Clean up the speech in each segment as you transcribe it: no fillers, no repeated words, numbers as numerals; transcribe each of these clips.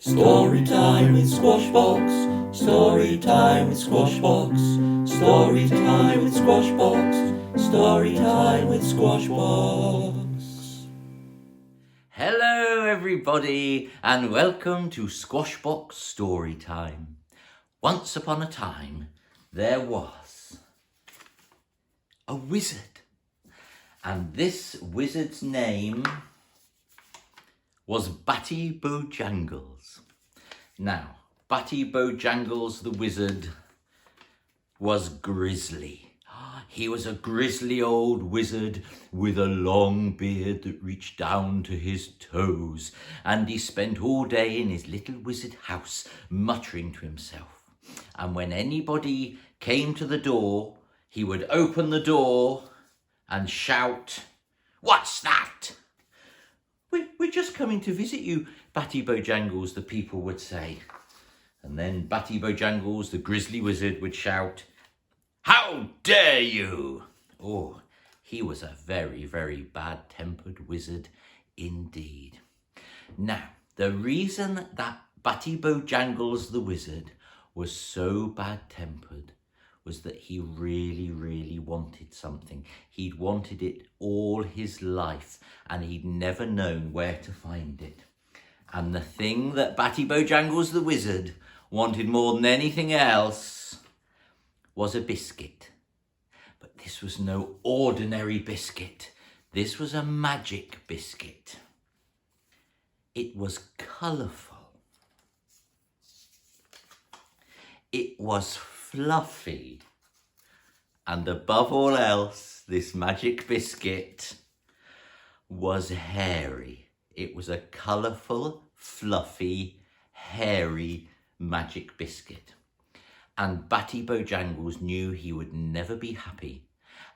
Story time with Squashbox. Story time with Squashbox. Story time with Squashbox. Story time with Squashbox. Hello everybody and welcome to Squashbox Storytime. Once upon a time there was a wizard, and this wizard's name was Batty Bojangles. Now, Batty Bojangles the wizard was grisly. He was a grisly old wizard with a long beard that reached down to his toes, and he spent all day in his little wizard house muttering to himself. And when anybody came to the door, he would open the door and shout, "What's that?" We're just coming to visit you, Batty Bojangles, the people would say. And then Batty Bojangles, the grisly wizard, would shout, "How dare you!" Oh, he was a very, very bad-tempered wizard indeed. Now, the reason that Batty Bojangles the wizard was so bad-tempered was that he really, really wanted something. He'd wanted it all his life, and he'd never known where to find it. And the thing that Batty Bojangles the wizard wanted more than anything else was a biscuit. But this was no ordinary biscuit. This was a magic biscuit. It was colourful. It was fluffy. And above all else, this magic biscuit was hairy. It was a colourful, fluffy, hairy magic biscuit. And Batty Bojangles knew he would never be happy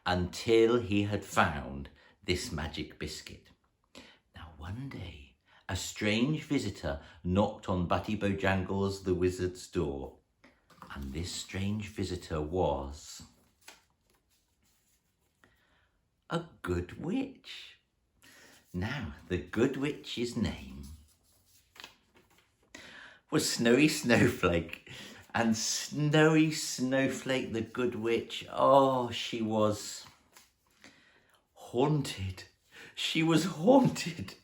until he had found this magic biscuit. Now one day, a strange visitor knocked on Batty Bojangles the wizard's door. And this strange visitor was a good witch. Now, the good witch's name was Snowy Snowflake. And Snowy Snowflake, the good witch, she was haunted. She was haunted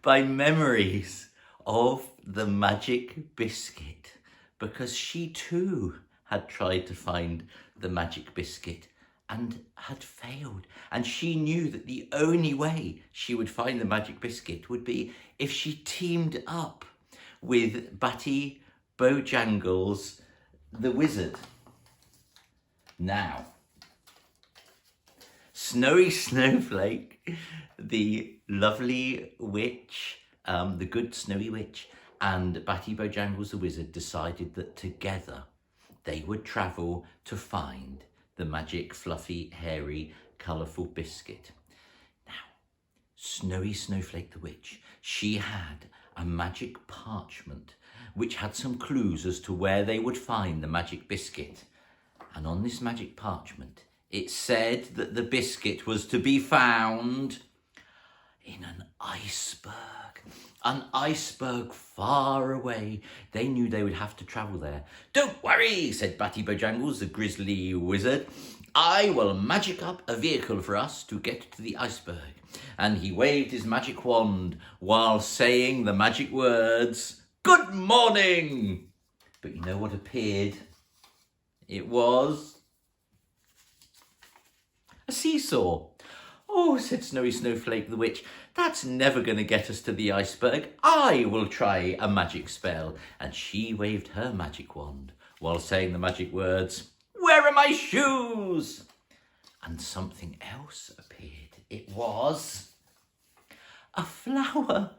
by memories of the magic biscuit, because she too had tried to find the magic biscuit and had failed. And she knew that the only way she would find the magic biscuit would be if she teamed up with Batty Bojangles the wizard. Now, Snowy Snowflake, the lovely witch, the good snowy witch, and Batty Bojangles the wizard decided that together they would travel to find the magic, fluffy, hairy, colourful biscuit. Now, Snowy Snowflake the witch, she had a magic parchment which had some clues as to where they would find the magic biscuit. And on this magic parchment, it said that the biscuit was to be found in an iceberg far away. They knew they would have to travel there. "Don't worry," said Batty Bojangles, the grisly wizard. "I will magic up a vehicle for us to get to the iceberg." And he waved his magic wand while saying the magic words, "Good morning." But you know what appeared? It was a seesaw. "Oh," said Snowy Snowflake the witch, "that's never going to get us to the iceberg. I will try a magic spell." And she waved her magic wand while saying the magic words, "Where are my shoes?" And something else appeared. It was a flower.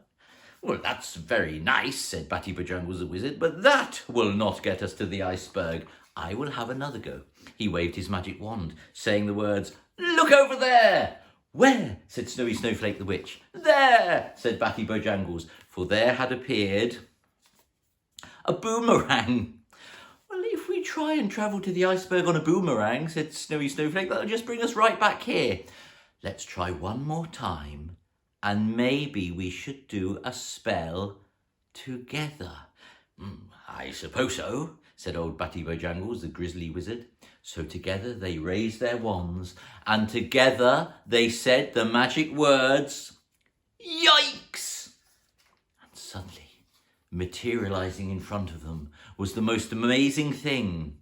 "Well, that's very nice," said Batty Bojangles the wizard, "but that will not get us to the iceberg. I will have another go." He waved his magic wand, saying the words, "Look over there." "Where?" said Snowy Snowflake the witch. "There," said Batty Bojangles, for there had appeared a boomerang. "Well, if we try and travel to the iceberg on a boomerang," said Snowy Snowflake, "that'll just bring us right back here. Let's try one more time, and maybe we should do a spell together." I suppose so, said old Batty Bojangles, the grizzly wizard. So together they raised their wands, and together they said the magic words, "Yikes!" And suddenly, materializing in front of them was the most amazing thing,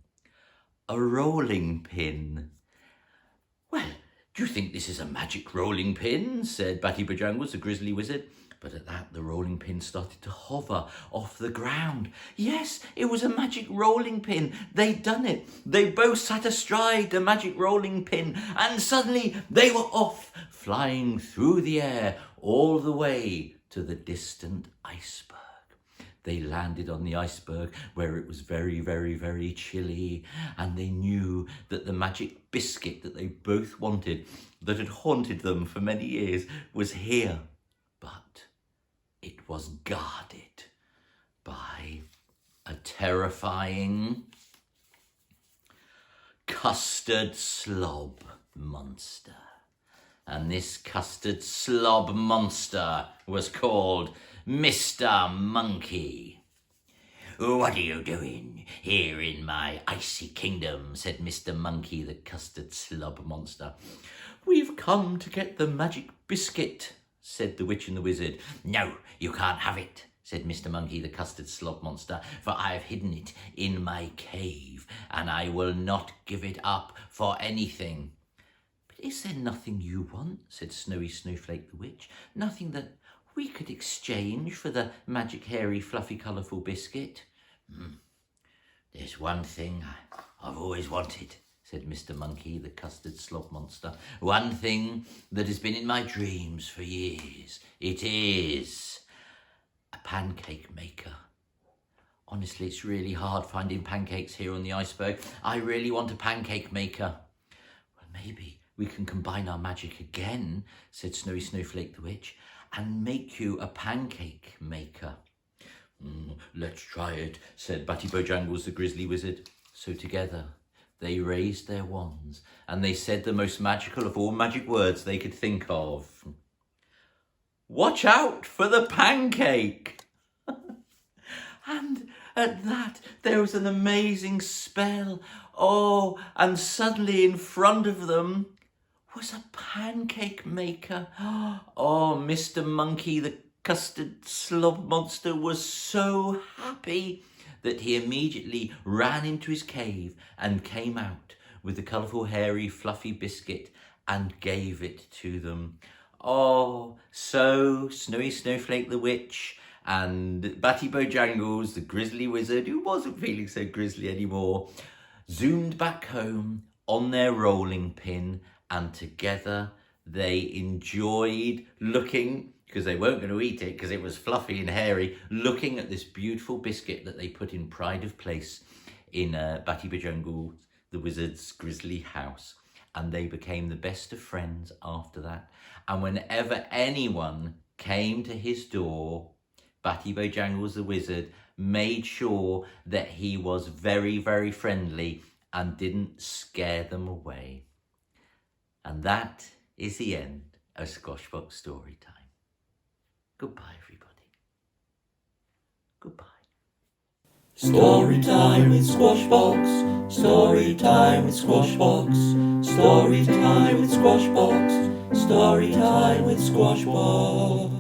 a rolling pin. "Well, do you think this is a magic rolling pin?" said Batty Bojangles, the grizzly wizard. But at that, the rolling pin started to hover off the ground. Yes, it was a magic rolling pin. They'd done it. They both sat astride the magic rolling pin, and suddenly they were off, flying through the air all the way to the distant iceberg. They landed on the iceberg where it was very, very, very chilly, and they knew that the magic biscuit that they both wanted, that had haunted them for many years, was here. But it was guarded by a terrifying custard slob monster. And this custard slob monster was called Mr. Monkey. "What are you doing here in my icy kingdom?" said Mr. Monkey, the custard slob monster. "We've come to get the magic biscuit," said the witch and the wizard. "No, you can't have it," said Mr. Monkey, the custard slob monster, "for I have hidden it in my cave, and I will not give it up for anything." "But is there nothing you want?" said Snowy Snowflake the witch. "Nothing that we could exchange for the magic, hairy, fluffy, colourful biscuit?" "There's one thing I've always wanted," said Mr. Monkey, the custard slob monster. "One thing that has been in my dreams for years. It is a pancake maker. Honestly, it's really hard finding pancakes here on the iceberg. I really want a pancake maker." "Well, maybe we can combine our magic again," said Snowy Snowflake the witch, "and make you a pancake maker." "Let's try it," said Batty Bojangles, the grizzly wizard. So together they raised their wands, and they said the most magical of all magic words they could think of. "Watch out for the pancake!" And at that, there was an amazing spell. Oh, and suddenly in front of them was a pancake maker. Oh, Mr. Monkey, the custard slob monster, was so happy that he immediately ran into his cave and came out with the colourful, hairy, fluffy biscuit and gave it to them. Oh, so Snowy Snowflake the witch and Batty Bojangles, the grizzly wizard, who wasn't feeling so grizzly anymore, zoomed back home on their rolling pin, and together they enjoyed looking, because they weren't going to eat it because it was fluffy and hairy, looking at this beautiful biscuit that they put in pride of place in Batty Bojangles, the wizard's grizzly house. And they became the best of friends after that. And whenever anyone came to his door, Batty Bojangles, the wizard, made sure that he was very, very friendly and didn't scare them away. And that is the end of Squashbox Storytime. Goodbye, everybody. Goodbye. Storytime with Squashbox. Storytime with Squashbox. Storytime with Squashbox. Storytime with Squashbox.